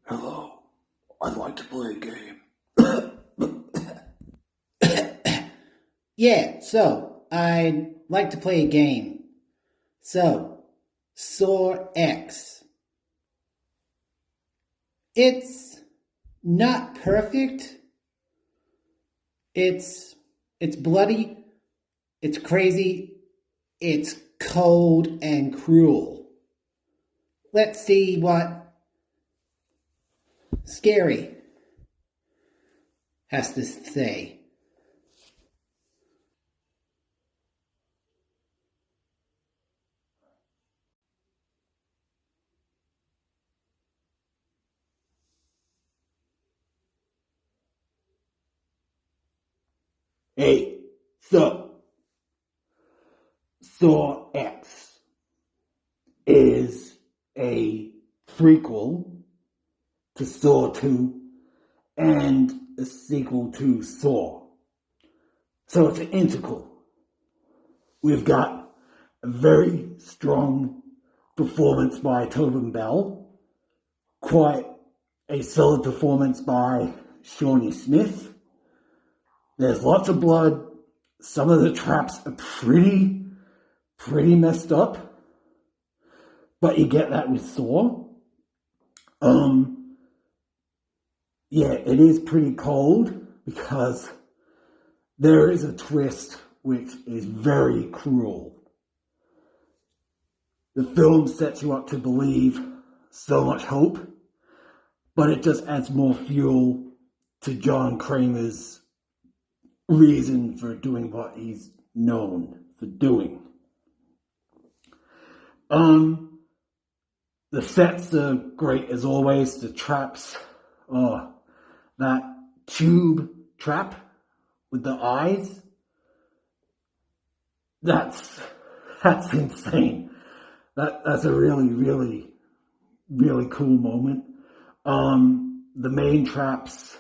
Hello, I'd like to play a game. Yeah, so I'd like to play a game. So, Saw X. It's not perfect. It's bloody, it's crazy, it's cold and cruel. Let's see what Scary has to say. Hey, so, Saw X is a prequel to Saw 2 and a sequel to Saw. So it's an integral. We've got a very strong performance by Tobin, quite a solid performance by Shawnee. There's lots of blood. Some of the traps are pretty messed up, but you get that with Saw. Yeah, it is pretty cold because there is a twist which is very cruel. The film sets you up to believe so much hope, but it just adds more fuel to John Kramer's reason for doing what he's known for doing. The sets are great as always. The traps, that tube trap with the eyes, that's insane. That's a really cool moment. The main traps,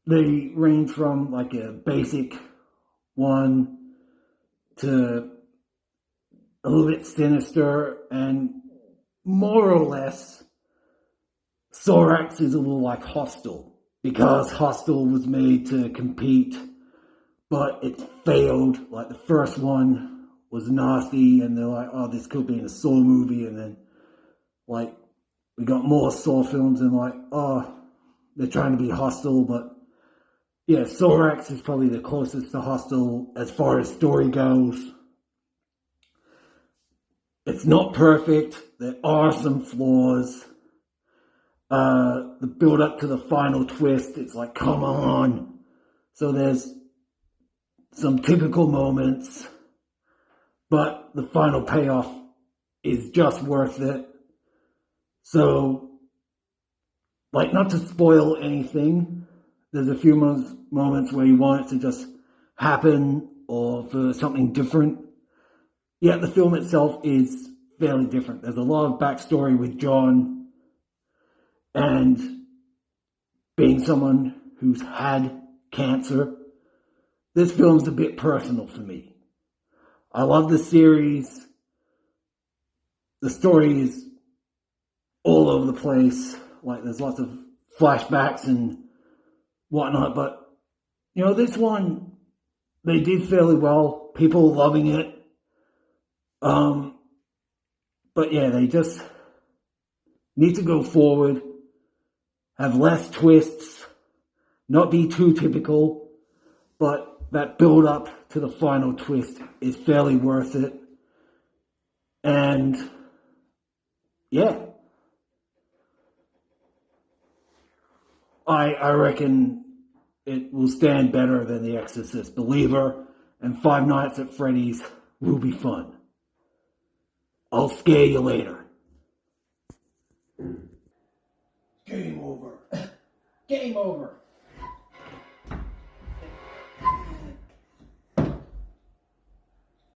they range from like a basic one to a little bit sinister, and more or less Sorax is a little like Hostel, because Hostel was made to compete, but it failed. Like the first one was nasty, and they're like, oh, this could be in a Saw movie, and then like we got more Saw films, and like, oh, they're trying to be Hostel, but yeah, Sorax is probably the closest to Hostel as far as story goes. It's not perfect. There are some flaws. The build up to the final twist, it's like, come on. So there's some typical moments, but the final payoff is just worth it. So, like, not to spoil anything, there's a few moments where you want it to just happen or for something different. Yet the film itself is fairly different. There's a lot of backstory with John, and being someone who's had cancer, this film's a bit personal for me. I love the series. The story is all over the place. Like, there's lots of flashbacks and whatnot, but you know, this one, they did fairly well. People are loving it. But yeah, they just need to go forward, have less twists, not be too typical, but that build up to the final twist is fairly worth it. And yeah, I reckon it will stand better than The Exorcist Believer, and Five Nights at Freddy's will be fun. I'll scare you later. Game over. Game over.